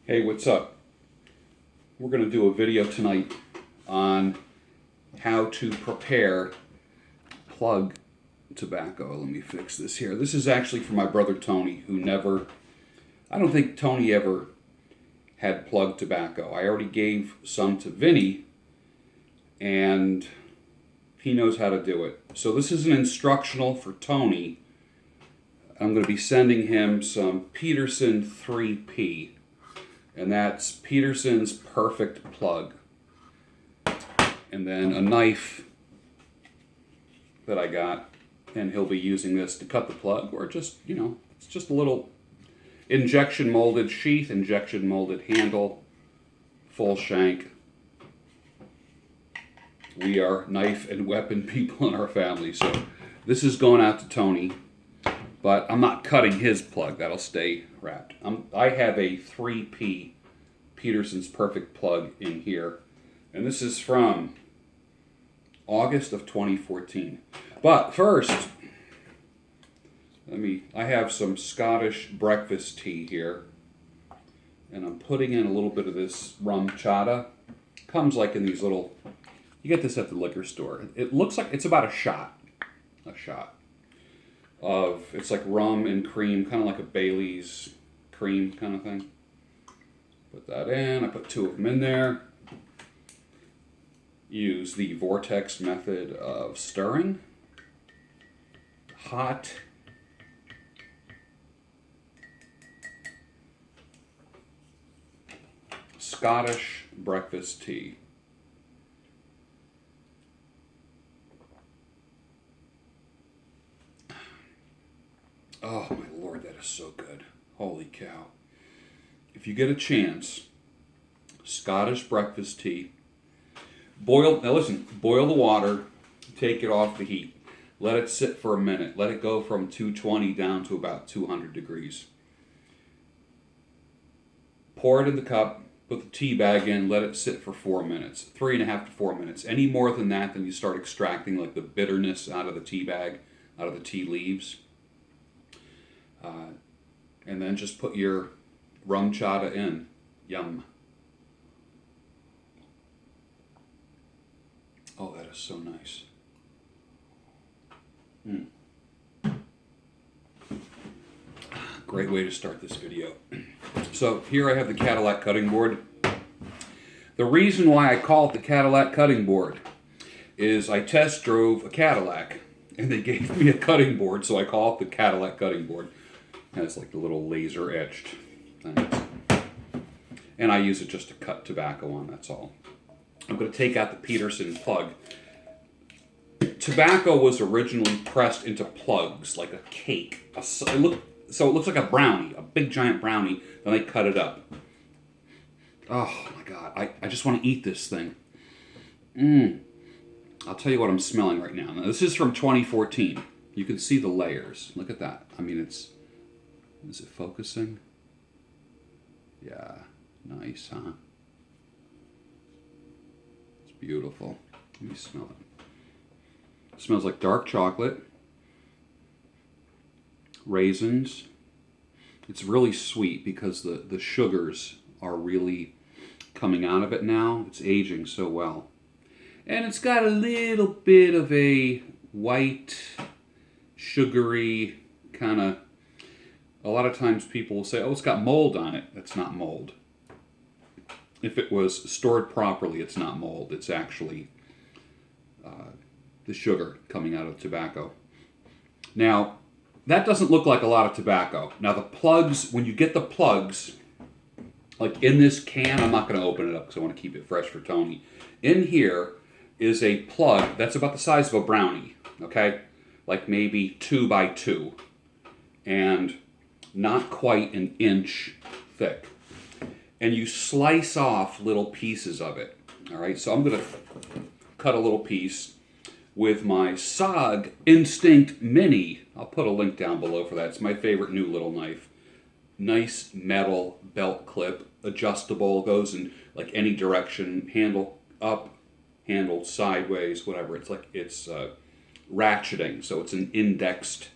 Hey, what's up? We're going to do a video tonight on how to prepare plug tobacco. Let me fix this here. This is actually for my brother Tony, who I don't think Tony ever had plug tobacco. I already gave some to Vinny, and he knows how to do it. So this is an instructional for Tony. I'm going to be sending him some Peterson 3P. And that's Peterson's Perfect Plug. And then a knife that I got, and he'll be using this to cut the plug, or just, it's just a little injection molded sheath, injection molded handle, full shank. We are knife and weapon people in our family, so this is going out to Tony, but I'm not cutting his plug. That'll stay wrapped. I have a 3P Peterson's Perfect Plug in here, and this is from August of 2014. But first, I have some Scottish breakfast tea here, and I'm putting in a little bit of this rum chata. Comes like in these little, you get this at the liquor store. It looks like it's about a shot of, it's like rum and cream, kind of like a Bailey's cream kind of thing. Put that in. I put 2 of them in there. Use the vortex method of stirring. Hot. Scottish breakfast tea. Oh my Lord, that is so good. Holy cow. If you get a chance, Scottish breakfast tea. Boil the water, take it off the heat. Let it sit for a minute. Let it go from 220 down to about 200 degrees. Pour it in the cup, put the tea bag in, let it sit for 4 minutes. 3.5 to 4 minutes. Any more than that, then you start extracting like the bitterness out of the tea bag, out of the tea leaves. And then just put your rum chata in. Yum. Oh, that is so nice. Great way to start this video. So here I have the Cadillac cutting board. The reason why I call it the Cadillac cutting board is I test drove a Cadillac, and they gave me a cutting board, so I call it the Cadillac cutting board. And it's like the little laser etched things. And I use it just to cut tobacco on, that's all. I'm going to take out the Peterson plug. Tobacco was originally pressed into plugs, like a cake. So it looks like a brownie, a big giant brownie, then they cut it up. Oh my God, I just want to eat this thing. I'll tell you what I'm smelling right now. Now this is from 2014. You can see the layers. Look at that. I mean, is it focusing? Yeah, nice, huh? It's beautiful. Let me smell it. It smells like dark chocolate, raisins. It's really sweet because the sugars are really coming out of it now. It's aging so well. And it's got a little bit of a white, sugary kind of. A lot of times people will say, oh, it's got mold on it. That's not mold. If it was stored properly, it's not mold. It's actually the sugar coming out of tobacco. Now, that doesn't look like a lot of tobacco. Now, the plugs, when you get the plugs, like in this can, I'm not going to open it up because I want to keep it fresh for Tony. In here is a plug that's about the size of a brownie, okay? Like maybe 2 by 2. And not quite an inch thick. And you slice off little pieces of it. All right, so I'm going to cut a little piece with my SOG Instinct Mini. I'll put a link down below for that. It's my favorite new little knife. Nice metal belt clip, adjustable, goes in like any direction, handle up, handle sideways, whatever. It's like it's ratcheting, so it's an indexed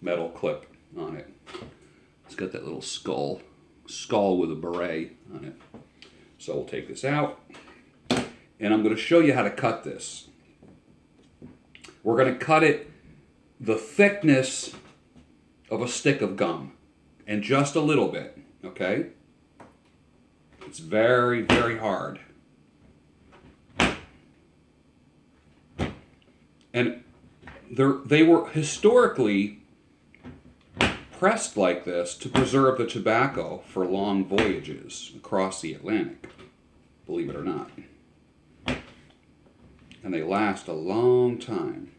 metal clip on it. It's got that little skull skull with a beret on it. So we'll take this out, and I'm going to show you how to cut this. We're going to cut it the thickness of a stick of gum, and just a little bit, okay? It's very, very hard. And they were historically pressed like this to preserve the tobacco for long voyages across the Atlantic, believe it or not. And they last a long time.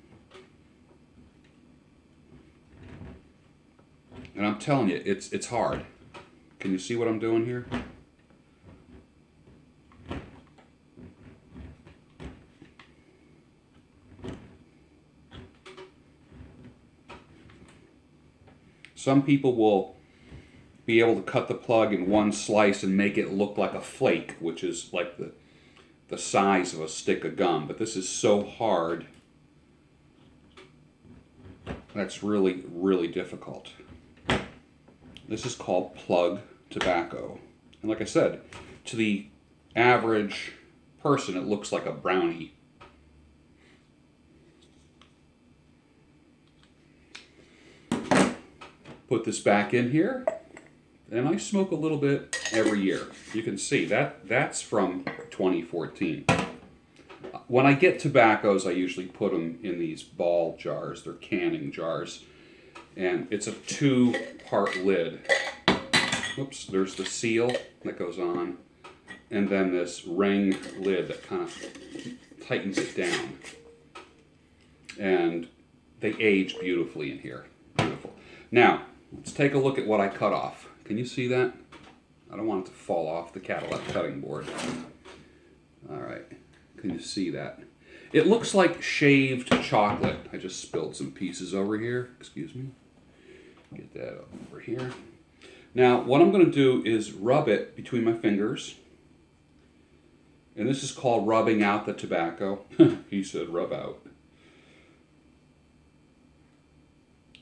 And I'm telling you, it's hard. Can you see what I'm doing here? Some people will be able to cut the plug in one slice and make it look like a flake, which is like the size of a stick of gum. But this is so hard. That's really, really difficult. This is called plug tobacco. And like I said, to the average person, it looks like a brownie. Put this back in here, and I smoke a little bit every year. You can see that's from 2014. When I get tobaccos, I usually put them in these ball jars. They're canning jars. And it's a 2-part lid. Oops, there's the seal that goes on, and then this ring lid that kind of tightens it down. And they age beautifully in here. Beautiful. Now, let's take a look at what I cut off. Can you see that? I don't want it to fall off the Cadillac cutting board. All right. Can you see that? It looks like shaved chocolate. I just spilled some pieces over here. Excuse me. Get that over here. Now, what I'm going to do is rub it between my fingers. And this is called rubbing out the tobacco. He said rub out.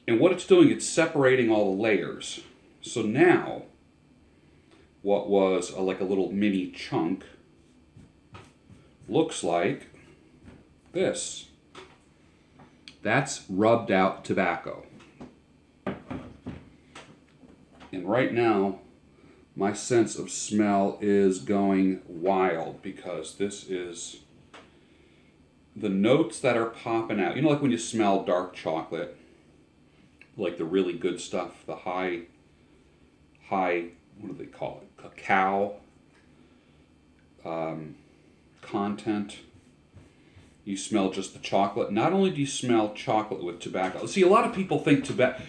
And what it's doing, it's separating all the layers. So now, what was like a little mini chunk looks like this. That's rubbed out tobacco. And right now, my sense of smell is going wild because this is the notes that are popping out. You know, like when you smell dark chocolate, like the really good stuff, the high, what do they call it? Cacao content. You smell just the chocolate. Not only do you smell chocolate with tobacco. See, a lot of people think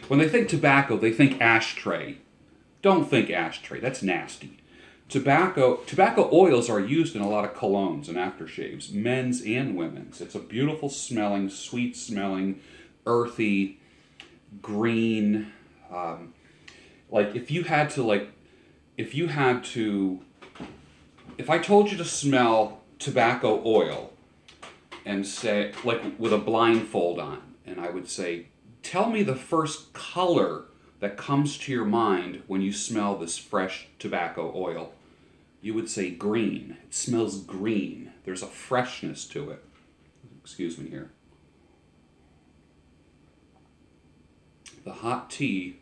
when they think tobacco, they think ashtray. Don't think ashtray. That's nasty. Tobacco oils are used in a lot of colognes and aftershaves, men's and women's. It's a beautiful smelling, sweet smelling, earthy, green. Like if I told you to smell tobacco oil and say, like with a blindfold on, and I would say, tell me the first color that comes to your mind when you smell this fresh tobacco oil, you would say green. It smells green. There's a freshness to it. Excuse me here. The hot tea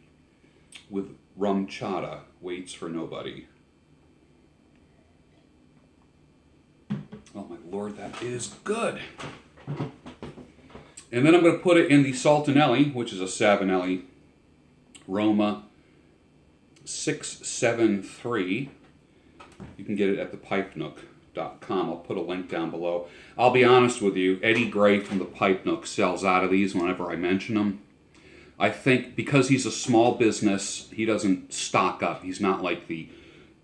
with rum chata waits for nobody. Oh my Lord, that is good. And then I'm going to put it in the Saltinelli, which is a Savinelli Roma 673. You can get it at thepipenook.com. I'll put a link down below. I'll be honest with you, Eddie Gray from the Pipe Nook sells out of these whenever I mention them. I think because he's a small business, he doesn't stock up. He's not like the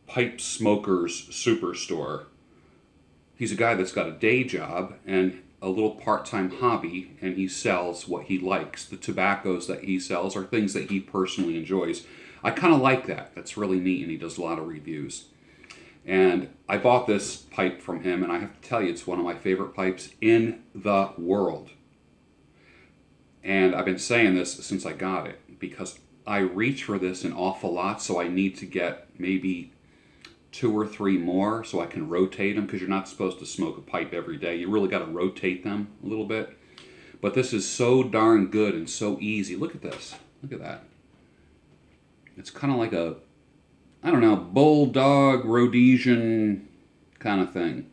pipe smokers superstore. He's a guy that's got a day job and a little part-time hobby, and he sells what he likes. The tobaccos that he sells are things that he personally enjoys. I kind of like that. That's really neat, and he does a lot of reviews. And I bought this pipe from him, and I have to tell you, it's one of my favorite pipes in the world. And I've been saying this since I got it, because I reach for this an awful lot, so I need to get maybe 2 or 3 more so I can rotate them, because you're not supposed to smoke a pipe every day. You really got to rotate them a little bit. But this is so darn good and so easy. Look at this. Look at that. It's kind of like a, I don't know, bulldog Rhodesian kind of thing.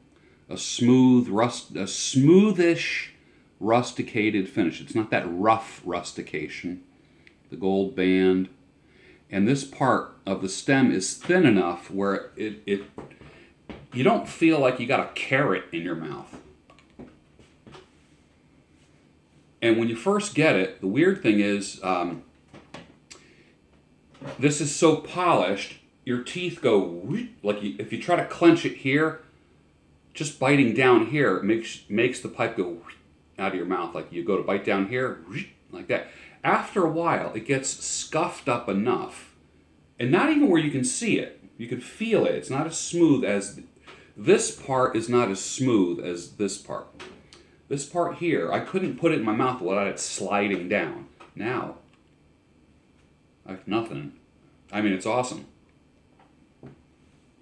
A smoothish rusticated finish. It's not that rough rustication. The gold band. And this part of the stem is thin enough where you don't feel like you got a carrot in your mouth. And when you first get it, the weird thing is, this is so polished, your teeth go, like if you try to clench it here, just biting down here makes the pipe go out of your mouth. Like you go to bite down here, like that. After a while, it gets scuffed up enough, and not even where you can see it. You can feel it. It's not as smooth as, this part is not as smooth as this part. This part here, I couldn't put it in my mouth without it sliding down. Now, I have nothing. I mean, it's awesome.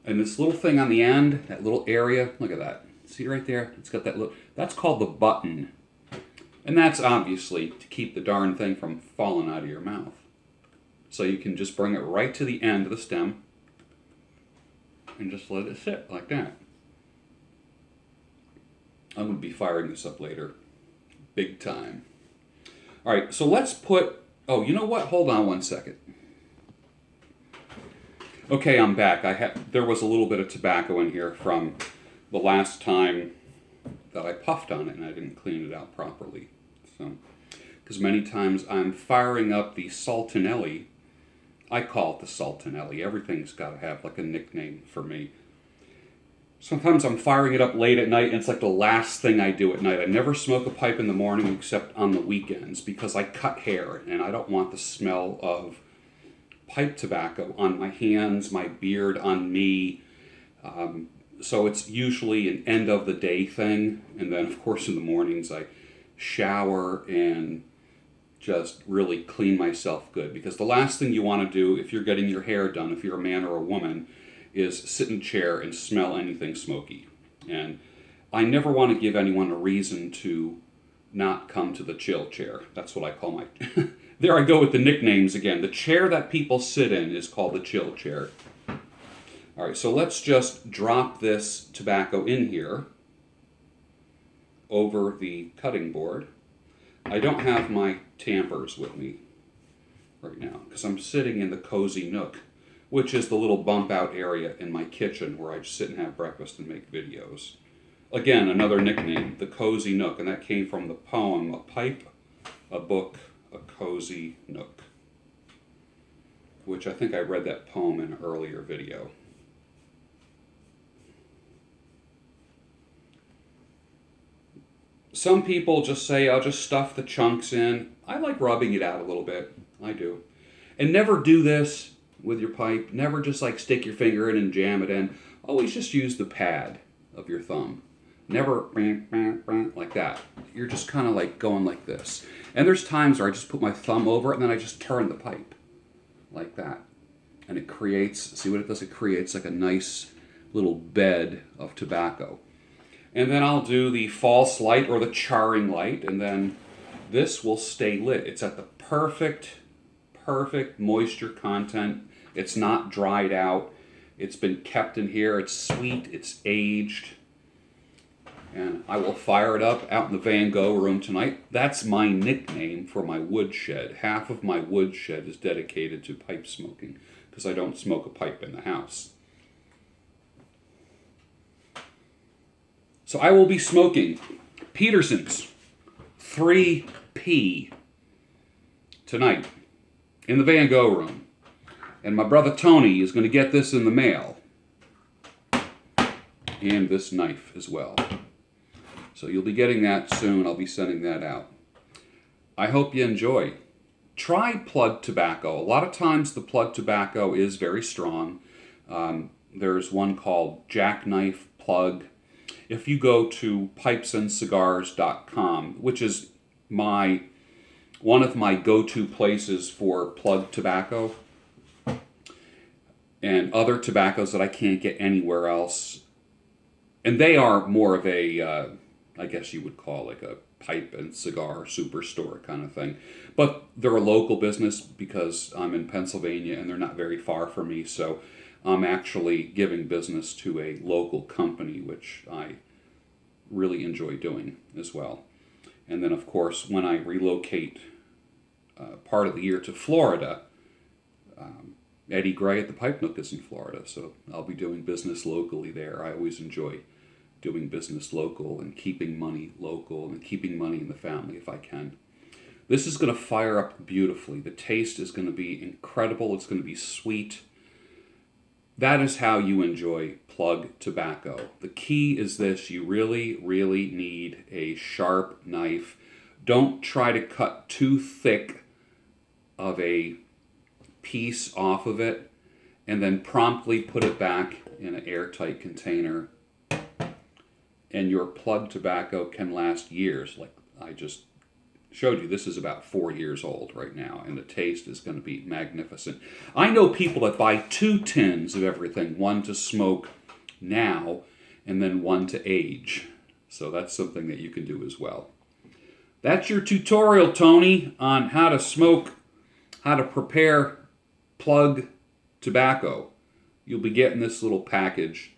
And this little thing on the end, that little area, look at that. See right there? It's got that little, that's called the button. And that's obviously to keep the darn thing from falling out of your mouth. So you can just bring it right to the end of the stem and just let it sit like that. I'm going to be firing this up later. Big time. All right, so let's put, oh, you know what? Hold on one second. Okay, I'm back. There was a little bit of tobacco in here from the last time that I puffed on it, and I didn't clean it out properly. So, because many times I'm firing up the Saltinelli. I call it the Saltinelli. Everything's got to have like a nickname for me. Sometimes I'm firing it up late at night, and it's like the last thing I do at night. I never smoke a pipe in the morning except on the weekends, because I cut hair, and I don't want the smell of pipe tobacco on my hands, my beard, on me. So it's usually an end of the day thing. And then, of course, in the mornings I shower and just really clean myself good. Because the last thing you want to do if you're getting your hair done, if you're a man or a woman, is sit in a chair and smell anything smoky. And I never want to give anyone a reason to not come to the chill chair. That's what I call my... There I go with the nicknames again. The chair that people sit in is called the chill chair. All right, so let's just drop this tobacco in here over the cutting board. I don't have my tampers with me right now because I'm sitting in the cozy nook, which is the little bump out area in my kitchen where I just sit and have breakfast and make videos. Again, another nickname, the cozy nook, and that came from the poem, A Pipe, a Book, a Cozy Nook, which I think I read that poem in an earlier video. Some people just say, I'll just stuff the chunks in. I like rubbing it out a little bit. I do. And never do this with your pipe. Never just like stick your finger in and jam it in. Always just use the pad of your thumb. Never like that. You're just kind of like going like this. And there's times where I just put my thumb over it and then I just turn the pipe like that. And it creates, see what it does? It creates like a nice little bed of tobacco. And then I'll do the false light or the charring light, and then this will stay lit. It's at the perfect moisture content. It's not dried out. It's been kept in here. It's sweet. It's aged. And I will fire it up out in the Van Gogh room tonight. That's my nickname for my woodshed. Half of my woodshed is dedicated to pipe smoking because I don't smoke a pipe in the house. So I will be smoking Peterson's 3P tonight in the Van Gogh room. And my brother Tony is going to get this in the mail. And this knife as well. So you'll be getting that soon. I'll be sending that out. I hope you enjoy. Try plug tobacco. A lot of times the plug tobacco is very strong. There's one called Jackknife Plug. If you go to pipesandscigars.com, which is one of my go-to places for plug tobacco, and other tobaccos that I can't get anywhere else. And they are more of a, I guess you would call like a pipe and cigar superstore kind of thing. But they're a local business because I'm in Pennsylvania and they're not very far from me. So I'm actually giving business to a local company, which I really enjoy doing as well. And then, of course, when I relocate part of the year to Florida, Eddie Gray at the Pipe Nook is in Florida, so I'll be doing business locally there. I always enjoy doing business local and keeping money local and keeping money in the family if I can. This is going to fire up beautifully. The taste is going to be incredible. It's going to be sweet. That is how you enjoy plug tobacco. The key is this: you really, really need a sharp knife. Don't try to cut too thick of a piece off of it and then promptly put it back in an airtight container. And your plug tobacco can last years. Like I just showed you, this is about 4 years old right now, and the taste is going to be magnificent. I know people that buy 2 tins of everything, one to smoke now and then one to age. So that's something that you can do as well. That's your tutorial, Tony, on how to prepare plug tobacco. You'll be getting this little package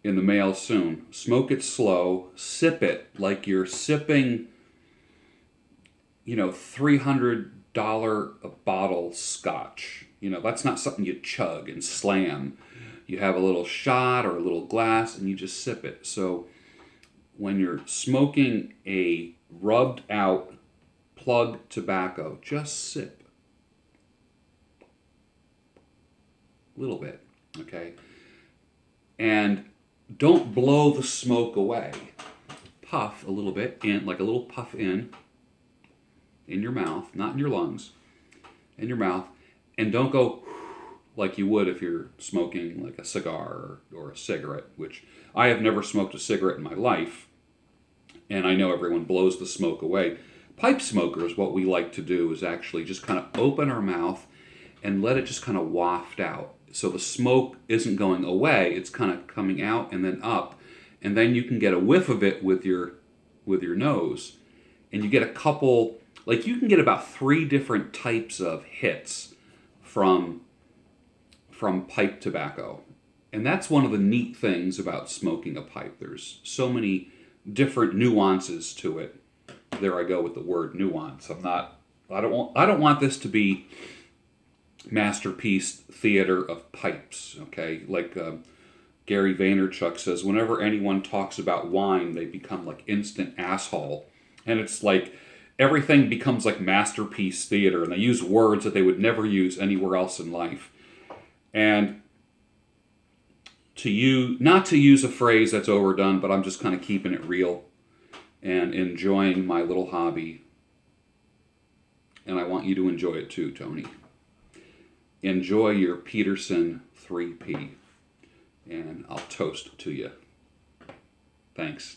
in the mail soon. Smoke it slow, sip it like you're sipping, $300 a bottle scotch. That's not something you chug and slam. You have a little shot or a little glass and you just sip it. So when you're smoking a rubbed out plug tobacco, just sip a little bit, okay? And don't blow the smoke away. Puff a little bit in, like a little puff in your mouth, not in your lungs, in your mouth. And don't go like you would if you're smoking like a cigar or a cigarette, which I have never smoked a cigarette in my life. And I know everyone blows the smoke away. Pipe smokers, what we like to do is actually just kind of open our mouth and let it just kind of waft out. So the smoke isn't going away, it's kind of coming out and then up. And then you can get a whiff of it with your nose. And you get a couple, like you can get about 3 different types of hits from pipe tobacco. And that's one of the neat things about smoking a pipe. There's so many different nuances to it. There I go with the word nuance. I don't want this to be masterpiece theater of pipes, okay? Like Gary Vaynerchuk says, whenever anyone talks about wine, they become like instant asshole. And it's like everything becomes like masterpiece theater, and they use words that they would never use anywhere else in life. And not to use a phrase that's overdone, but I'm just kind of keeping it real and enjoying my little hobby. And I want you to enjoy it too, Tony. Enjoy your Peterson 3P, and I'll toast to you. Thanks.